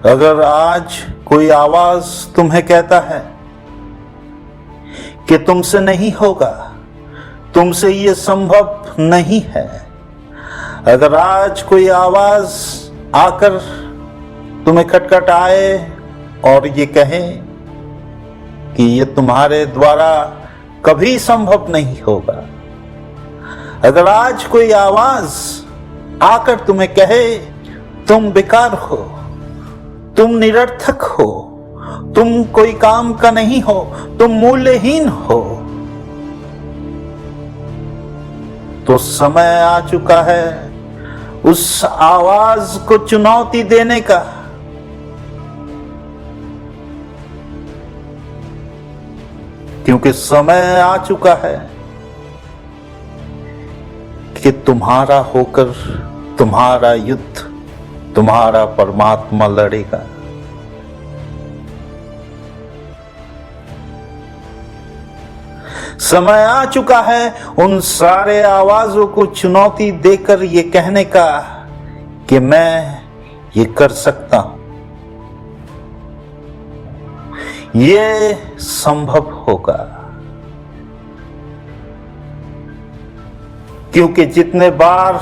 अगर आज कोई आवाज तुम्हें कहता है कि तुमसे नहीं होगा, तुमसे ये संभव नहीं है, अगर आज कोई आवाज आकर तुम्हें खटखटाए और ये कहे कि ये तुम्हारे द्वारा कभी संभव नहीं होगा, अगर आज कोई आवाज आकर तुम्हें कहे तुम बेकार हो, तुम निरर्थक हो, तुम कोई काम का नहीं हो, तुम मूल्यहीन हो, तो समय आ चुका है उस आवाज को चुनौती देने का। क्योंकि समय आ चुका है कि तुम्हारा होकर तुम्हारा युद्ध तुम्हारा परमात्मा लड़ेगा। समय आ चुका है उन सारे आवाजों को चुनौती देकर ये कहने का कि मैं ये कर सकता हूं, ये संभव होगा। क्योंकि जितने बार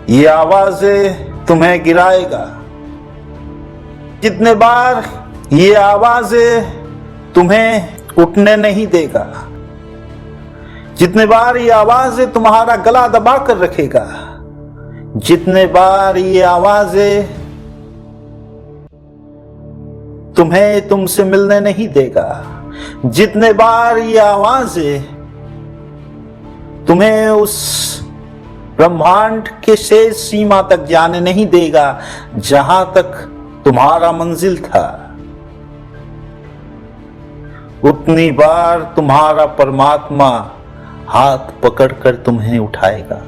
ये आवाजें तुम्हें गिराएगा, जितने बार ये आवाजें तुम्हें उठने नहीं देगा, जितने बार ये आवाजें तुम्हारा गला दबा कर रखेगा, जितने बार ये आवाजें तुम्हें तुमसे मिलने नहीं देगा, जितने बार ये आवाजें तुम्हें उस ब्रह्मांड के शेष सीमा तक जाने नहीं देगा जहां तक तुम्हारा मंजिल था, उतनी बार तुम्हारा परमात्मा हाथ पकड़कर तुम्हें उठाएगा।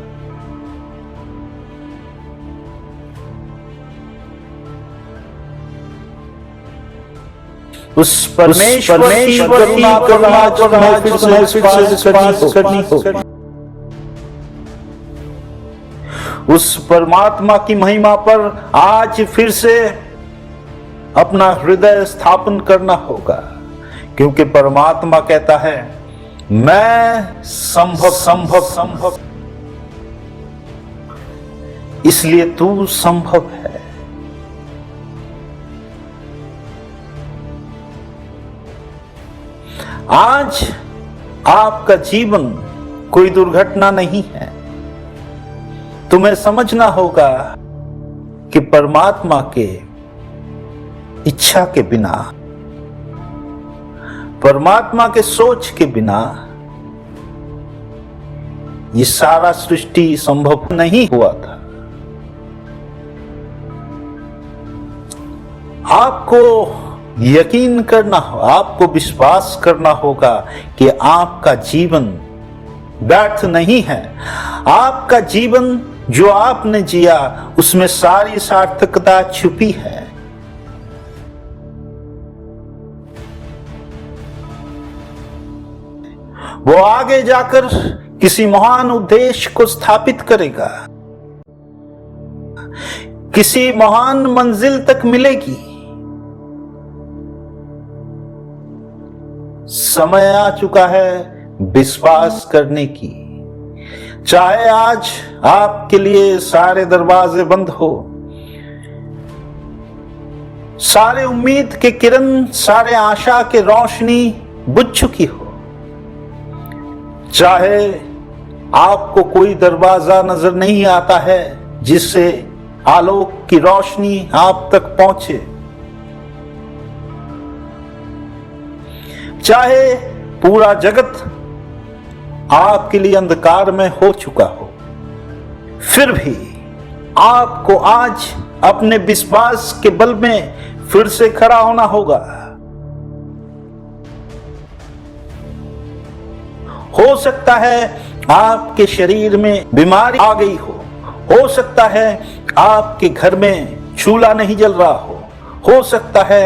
उस परमेश्वर की करुणा करनी होगी, उस परमात्मा की महिमा पर आज फिर से अपना हृदय स्थापन करना होगा। क्योंकि परमात्मा कहता है मैं संभव, इसलिए तू संभव है। आज आपका जीवन कोई दुर्घटना नहीं है। तुम्हें समझना होगा कि परमात्मा के इच्छा के बिना, परमात्मा के सोच के बिना ये सारा सृष्टि संभव नहीं हुआ था। आपको यकीन करना हो, आपको विश्वास करना होगा कि आपका जीवन व्यर्थ नहीं है। आपका जीवन जो आपने जिया उसमें सारी सार्थकता छुपी है। वो आगे जाकर किसी महान उद्देश्य को स्थापित करेगा, किसी महान मंजिल तक मिलेगी। समय आ चुका है विश्वास करने की। चाहे आज आपके लिए सारे दरवाजे बंद हो, सारे उम्मीद के किरण, सारे आशा के रोशनी बुझ चुकी हो, चाहे आपको कोई दरवाजा नजर नहीं आता है जिससे आलोक की रोशनी आप तक पहुंचे, चाहे पूरा जगत आपके लिए अंधकार में हो चुका हो, फिर भी आपको आज अपने विश्वास के बल में फिर से खड़ा होना होगा। हो सकता है आपके शरीर में बीमारी आ गई हो सकता है आपके घर में चूल्हा नहीं जल रहा हो सकता है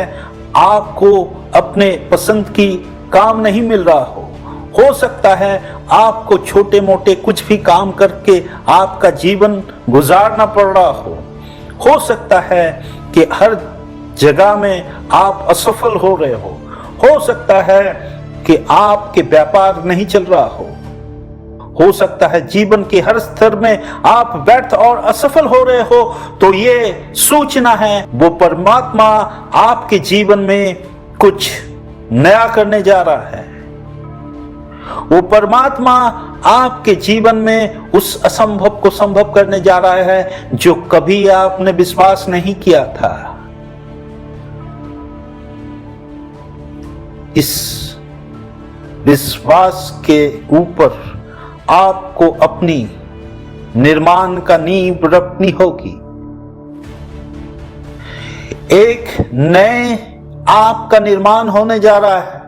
आपको अपने पसंद की काम नहीं मिल रहा हो सकता है आपको छोटे मोटे कुछ भी काम करके आपका जीवन गुजारना पड़ रहा हो सकता है कि हर जगह में आप असफल हो रहे हो सकता है कि आपके व्यापार नहीं चल रहा हो सकता है जीवन के हर स्तर में आप व्यर्थ और असफल हो रहे हो, तो ये सूचना है वो परमात्मा आपके जीवन में कुछ नया करने जा रहा है। वो परमात्मा आपके जीवन में उस असंभव को संभव करने जा रहा है जो कभी आपने विश्वास नहीं किया था। इस विश्वास के ऊपर आपको अपनी निर्माण का नींव रखनी होगी। एक नए आपका निर्माण होने जा रहा है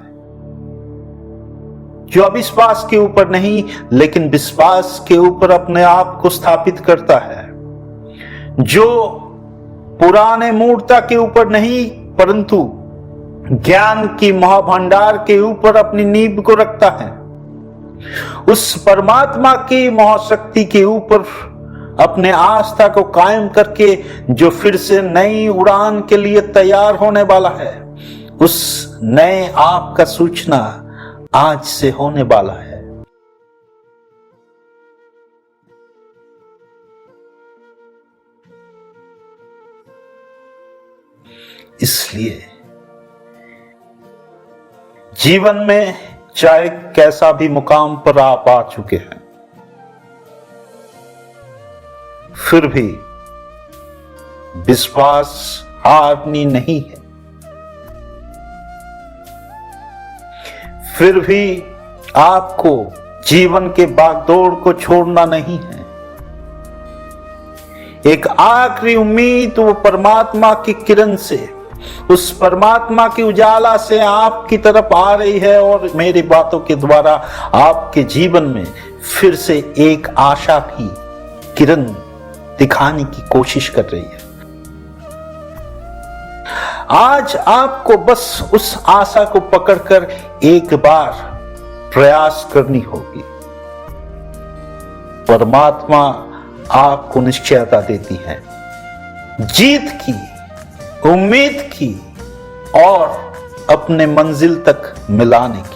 जो अविश्वास के ऊपर नहीं लेकिन विश्वास के ऊपर अपने आप को स्थापित करता है, जो पुराने मूर्ता के ऊपर नहीं परंतु ज्ञान की महाभंडार के ऊपर अपनी नींव को रखता है, उस परमात्मा की महाशक्ति के ऊपर अपने आस्था को कायम करके जो फिर से नई उड़ान के लिए तैयार होने वाला है, उस नए आप का सूचना आज से होने वाला है। इसलिए जीवन में चाहे कैसा भी मुकाम पर आप आ चुके हैं, फिर भी विश्वास हारनी नहीं है, फिर भी आपको जीवन के बागदौड़ को छोड़ना नहीं है। एक आखिरी उम्मीद वो परमात्मा की किरण से, उस परमात्मा की उजाला से आपकी तरफ आ रही है और मेरी बातों के द्वारा आपके जीवन में फिर से एक आशा की किरण दिखाने की कोशिश कर रही है। आज आपको बस उस आशा को पकड़कर एक बार प्रयास करनी होगी। परमात्मा आपको निश्चयता देती है जीत की, उम्मीद की और अपने मंजिल तक मिलाने की।